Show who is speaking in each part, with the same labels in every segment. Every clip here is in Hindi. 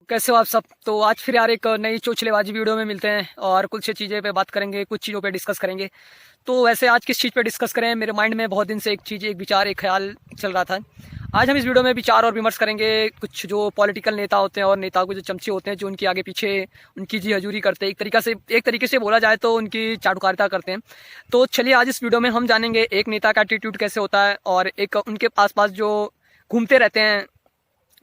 Speaker 1: कैसे हो आप सब। तो आज फिर यार एक नई चोचलेबाजी वीडियो में मिलते हैं और कुछ चीज़ें पे बात करेंगे, कुछ चीज़ों पे डिस्कस करेंगे। तो वैसे आज किस चीज़ पे डिस्कस करें, मेरे माइंड में बहुत दिन से एक चीज़, एक विचार, एक ख्याल चल रहा था। आज हम इस वीडियो में विचार और विमर्श करेंगे कुछ जो पॉलिटिकल नेता होते हैं और नेताओं के जो चमचे होते हैं, जो उनके आगे पीछे उनकी जी हजूरी करते हैं, एक तरीके से बोला जाए तो उनकी चाटुकारिता करते हैं। तो चलिए आज इस वीडियो में हम जानेंगे एक नेता का एटीट्यूड कैसे होता है और एक उनके आसपास जो घूमते रहते हैं,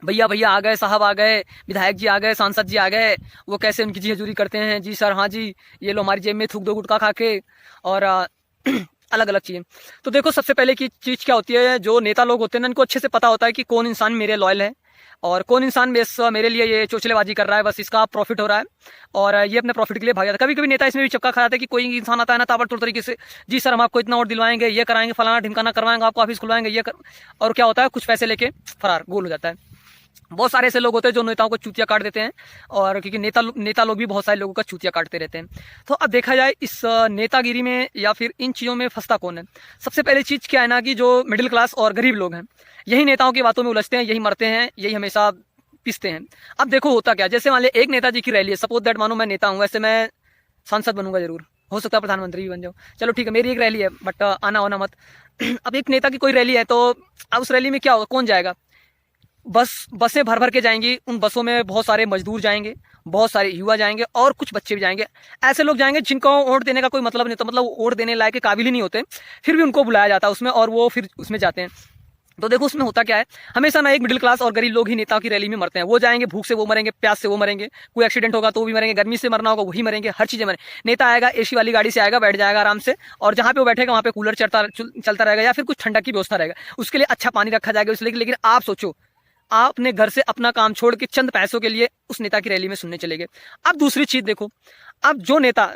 Speaker 1: भैया भैया आ गए, साहब आ गए, विधायक जी आ गए, सांसद जी आ गए, वो कैसे उनकी जी हजूरी करते हैं। जी सर, हाँ जी, ये लो हमारी जेब में थूक दो गुटखा खा के, और अलग अलग चीज़ें। तो देखो, सबसे पहले की चीज़ क्या होती है, जो नेता लोग होते हैं ना, इनको अच्छे से पता होता है कि कौन इंसान मेरे लॉयल है और कौन इंसान बस मेरे लिए ये चोचलेबाजी कर रहा है, बस इसका प्रॉफिट हो रहा है और ये अपने प्रॉफिट के लिए भाग जाता है। कभी कभी नेता इसमें भी चपका खा जाता है कि कोई इंसान आता है ना ताबड़तोड़ तरीके से, जी सर हम आपको इतना वोट दिलवाएंगे, ये कराएंगे, फलाना ढिमकाना करवाएंगे, आपको ऑफिस खुलवाएंगे, और क्या होता है, कुछ पैसे लेके फरार गोल हो जाता है। बहुत सारे ऐसे लोग होते हैं जो नेताओं को चूतिया काट देते हैं, और क्योंकि नेता लोग भी बहुत सारे लोगों का चूतिया काटते रहते हैं। तो अब देखा जाए इस नेतागिरी में या फिर इन चीज़ों में फंसता कौन है। सबसे पहले चीज़ क्या है ना, कि जो मिडिल क्लास और गरीब लोग हैं, यही नेताओं की बातों में उलझते हैं, यही मरते हैं, यही हमेशा पिसते हैं। अब देखो होता क्या, जैसे मान लिया एक नेताजी की रैली है, सपोज दैट मानो मैं नेता हूँ, वैसे मैं सांसद बनूंगा जरूर, हो सकता है प्रधानमंत्री भी बन जाऊँ, चलो ठीक है, मेरी एक रैली है, बट आना होना मत। अब एक नेता की कोई रैली है, तो अब उस रैली में क्या होगा, कौन जाएगा, बसें भर भर के जाएंगी, उन बसों में बहुत सारे मजदूर जाएंगे, बहुत सारे युवा जाएंगे और कुछ बच्चे भी जाएंगे। ऐसे लोग जाएंगे जिनको वोट देने का कोई मतलब नहीं होता, मतलब वोट देने लायक के काबिल ही नहीं होते, फिर भी उनको बुलाया जाता है उसमें और वो फिर उसमें जाते हैं। तो देखो उसमें होता क्या है, हमेशा ना एक मिडिल क्लास और गरीब लोग ही नेताओं की रैली में मरते हैं। वो जाएंगे, भूख से वो मरेंगे, प्यास से वो मरेंगे, कोई एक्सीडेंट होगा तो वो भी मरेंगे, गर्मी से मरना होगा वही मरेंगे, हर चीजें मरेंगे। नेता आएगा, एसी वाली गाड़ी से आएगा, बैठ जाएगा आराम से, और जहाँ पे वो बैठेगा वहाँ पे कूलर चलता रहेगा या फिर कुछ ठंडा की व्यवस्था रहेगा, उसके लिए अच्छा पानी रखा जाएगा उसके लिए। लेकिन आप सोचो, आप अपने घर से अपना काम छोड़ के चंद पैसों के लिए उस नेता की रैली में सुनने चले गए। अब दूसरी चीज देखो, अब जो नेता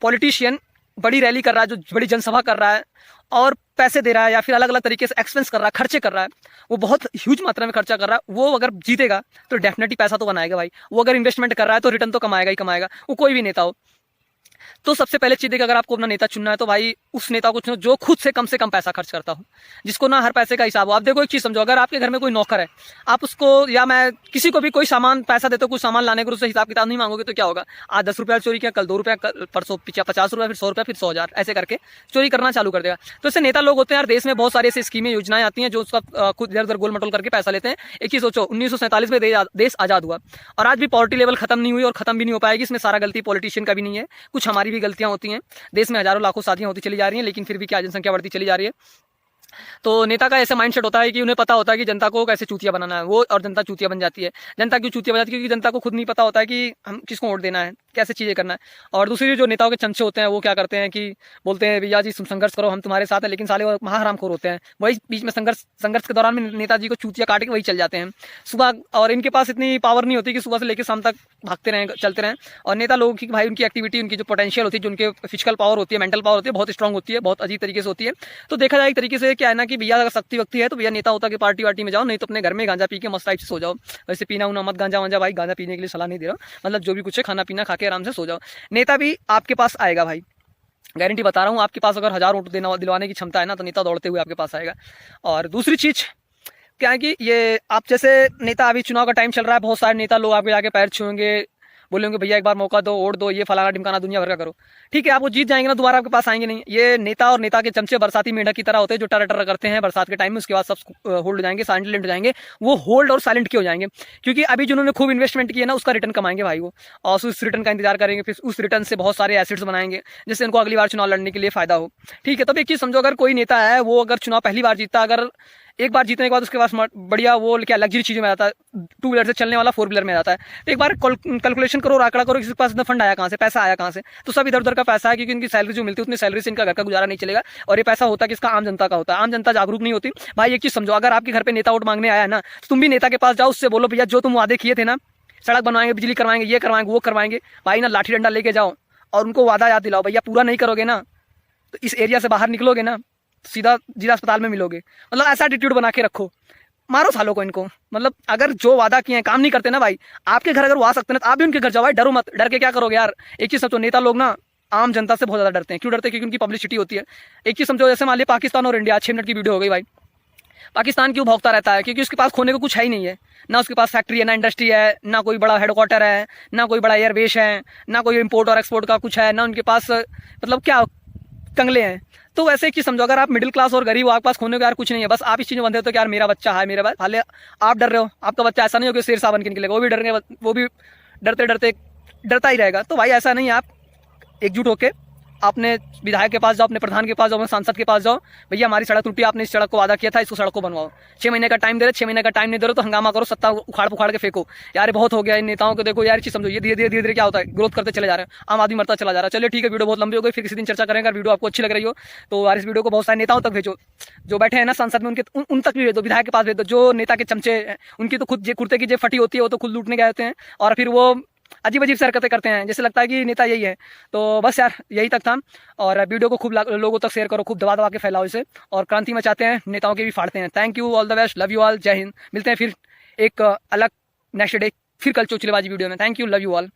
Speaker 1: पॉलिटिशियन बड़ी रैली कर रहा है, जो बड़ी जनसभा कर रहा है और पैसे दे रहा है या फिर अलग अलग तरीके से एक्सपेंस कर रहा है, खर्चे कर रहा है, वो बहुत ह्यूज मात्रा में खर्चा कर रहा है, वो अगर जीतेगा तो डेफिनेटली पैसा तो बनाएगा भाई। वो अगर इन्वेस्टमेंट कर रहा है तो रिटर्न तो कमाएगा ही कमाएगा, वो कोई भी नेता हो। तो सबसे पहले चीज़ है कि अगर आपको अपना नेता चुनना है तो भाई उस नेता को चुनो जो खुद से कम पैसा खर्च करता हो, जिसको ना हर पैसे का हिसाब हो। आप देखो एक चीज़ समझो, अगर आपके घर में कोई नौकर है, आप उसको या मैं किसी को भी कोई सामान पैसा देते हो, कुछ सामान लाने को, उससे हिसाब किताब नहीं मांगोगे तो क्या होगा, आज 10 रुपया चोरी किया, कल 2 रुपया, परसों 50 रुपया, फिर 100 रुपया, फिर 100,000, ऐसे करके चोरी करना चालू कर देगा। तो ऐसे नेता लोग होते हैं यार, देश में बहुत सारी ऐसी स्कीमें, योजनाएं आती हैं जो उसका खुद इधर उधर गोल मटोल करके पैसा लेते हैं। एक ही सोचो, 1947 में देश आज़ाद हुआ और आज भी पॉवर्टी लेवल खत्म नहीं हुई और खत्म भी नहीं हो पाएगी। इसमें सारा गलती पॉलिटिशियन का भी नहीं है, कुछ हमारी भी गलतियां होती हैं। देश में हजारों लाखों शादियां होती चली जा रही हैं, लेकिन फिर भी क्या जनसंख्या बढ़ती चली जा रही है। तो नेता का ऐसा माइंडसेट होता है कि उन्हें पता होता है कि जनता को कैसे चूतिया बनाना है, वो और जनता चूतिया बन जाती है। जनता क्यों चूतिया बन जाती है, क्योंकि जनता को खुद नहीं पता होता है कि हम किसको वोट देना है, कैसे चीज़ें करना है। और दूसरी जो नेताओं के चमचे होते हैं वो क्या करते हैं कि बोलते हैं भैया जी तुम संघर्ष करो, हम तुम्हारे साथ हैं, लेकिन साले वो महाहरामखोर होते हैं, वही बीच में संघर्ष के दौरान में नेताजी को चूतिया काट के वही चल जाते हैं सुबह। और इनके पास इतनी पावर नहीं होती कि सुबह से लेकर शाम तक भागते रहें, चलते रहें। और नेता लोगों की भाई उनकी एक्टिविटी, उनकी जो पोटेंशियल होती है, जो उनके फिजिकल पावर होती है, मेंटल पावर होती है, बहुत स्ट्रांग होती है, बहुत अजीब तरीके से होती है। तो देखा जाए एक तरीके से क्या है ना कि भैया अगर शक्ति वक्ति है तो भैया नेता होता कि पार्टी वार्टी में जाओ, नहीं तो अपने घर में गांजा पी के मस्त टाइप से सो जाओ। वैसे पीना उना मत, गांजा वांजा भाई, गांजा पीने के लिए सलाह नहीं दे रहा, मतलब जो भी कुछ है खाना पीना खा के आराम से सो जाओ। नेता भी आपके पास आएगा भाई, गारंटी बता रहा हूँ। आपके पास अगर 1000 वोट दिलवाने की क्षमता है ना, तो नेता दौड़ते हुए आपके पास आएगा। और दूसरी चीज क्या है कि ये आप जैसे नेता, अभी चुनाव का टाइम चल रहा है, बहुत सारे नेता लोग आपके जाके पैर छुएंगे, बोलेंगे भैया एक बार मौका दो, वोट दो, ये फलाना ढिमकाना दुनिया भर का करो। ठीक है, आप वो जीत जाएंगे ना, दोबारा आपके पास आएंगे नहीं। ये नेता और नेता के चमचे बरसाती मेंढक की तरह होते हैं, जो टर टर करते हैं बरसात के टाइम में, उसके बाद सब होल्ड हो जाएंगे, साइलेंट हो जाएंगे। वो होल्ड और साइलेंट क्यों हो जाएंगे, क्योंकि अभी जिन्होंने खूब इन्वेस्टमेंट किया ना, उसका रिटर्न कमाएंगे भाई वो, और उस रिटर्न का इंतजार करेंगे, फिर उस रिटर्न से बहुत सारे एसेट्स बनाएंगे जिससे उनको अगली बार चुनाव लड़ने के लिए फायदा हो। ठीक है, तब एक चीज समझो, अगर कोई नेता है वो अगर चुनाव पहली बार जीतता, अगर एक बार जीतने के बाद उसके पास बढ़िया वो क्या लग्जरी चीज़ों में आता है, 2 व्हीलर से चलने वाला 4 व्हीलर में आता है, तो एक बार कैलकुलेशन करो, आंकड़ा करो, किसी के पास इतना फंड आया कहाँ से, पैसा आया कहाँ से। तो सब इधर उधर का पैसा है, क्योंकि इनकी सैलरी जो मिलती है उतनी सैलरी से इनका घर का गुजारा नहीं चलेगा। और ये पैसा होता है किसका, आम जनता का होता है। आम जनता जागरूक नहीं होती भाई। एक चीज़ समझो, अगर आपके घर पे नेता वोट मांगने आया ना, तो तुम भी नेता के पास जाओ, उससे बोलो भैया जो तुम वादे किए थे ना, सड़क बनवाएंगे, बिजली करवाएंगे, ये करवाएंगे, वो करवाएंगे, भाई ना लाठी डंडा लेके जाओ और उनको वादा याद दिलाओ। भैया पूरा नहीं करोगे ना तो इस एरिया से बाहर निकलोगे ना, सीधा जिला अस्पताल में मिलोगे। मतलब ऐसा एटीट्यूड बना के रखो, मारो सालों को इनको। मतलब अगर जो वादा किए हैं काम नहीं करते ना भाई, आपके घर अगर वो आ सकते हैं तो आप भी उनके घर जाओ भाई, डरो मत। डर के क्या करोगे यार। एक चीज समझो, नेता लोग ना आम जनता से बहुत ज्यादा डरते हैं। क्यों डरते हैं, क्योंकि उनकी पब्लिसिटी होती है। एक चीज समझो, जैसे मान लिया पाकिस्तान और इंडिया, 6 मिनट की वीडियो हो गई भाई, पाकिस्तान क्यों भौंकता रहता है? क्योंकि उसके पास खोने को कुछ है ही नहीं है। ना उसके पास फैक्ट्री है, ना इंडस्ट्री है, ना कोई बड़ा हेडक्वार्टर है, ना कोई बड़ा एयरबेस है, ना कोई इम्पोर्ट और एक्सपोर्ट का कुछ है, ना उनके पास मतलब क्या कंगले हैं। तो वैसे एक चीज़ समझो, अगर आप मिडिल क्लास और गरीब हो, आपके पास खोने को यार कुछ नहीं है, बस आप इस चीज़ में बंधे हो तो कि यार मेरा बच्चा है, मेरे पास हाले आप डर रहे हो, आपका बच्चा ऐसा नहीं हो कि शेर साहब बन के निकलेगा, वो भी डरते डरते डरता ही रहेगा। तो भाई ऐसा नहीं है, आप एकजुट होकर अपने विधायक के पास जाओ, अपने प्रधान के पास जाओ, अपने सांसद के पास जाओ, भैया हमारी सड़क टूटी, आपने इस सड़क को वादा किया था, इसको सड़क को बनवाओ। 6 महीने का टाइम दे रहे, 6 महीने का टाइम नहीं दे रहे तो हंगामा करो, सत्ता उखाड़ पुखाड़ के फेंको। यार बहुत हो गया इन नेताओं को, देखो यार चीज समझो, ये धीरे धीरे क्या होता है, ग्रोथ करते चले जा रहे हैं, आम आदमी मरता चला जा रहा है। चलिए ठीक है, वीडियो बहुत लंबी हो गई, फिर किसी दिन चर्चा करेंगे। अगर वीडियो आपको अच्छी लग रही हो तो यार इस वीडियो को बहुत सारे नेताओं तक भेजो, जो बैठे हैं ना संसद में, उन तक भी भेज दो, विधायक के पास भेज दो। जो नेता के चमचे हैं उनकी तो खुद कुर्ते की जेब फटी होती है, वो तो खुद लूटने गए होते हैं और फिर वो अजीब अजीब से हरकतें करते हैं, जैसे लगता है कि नेता यही है। तो बस यार यही तक था, और वीडियो को खूब लोगों तक शेयर करो, खूब दबा दबा के फैलाओ इसे, और क्रांति मचाते हैं, नेताओं के भी फाड़ते हैं। Thank you, all the best, love you all, जय हिंद। मिलते हैं फिर एक अलग नेक्स्ट डे, फिर कल चोचलेबाजी वीडियो में। Thank you, love you all.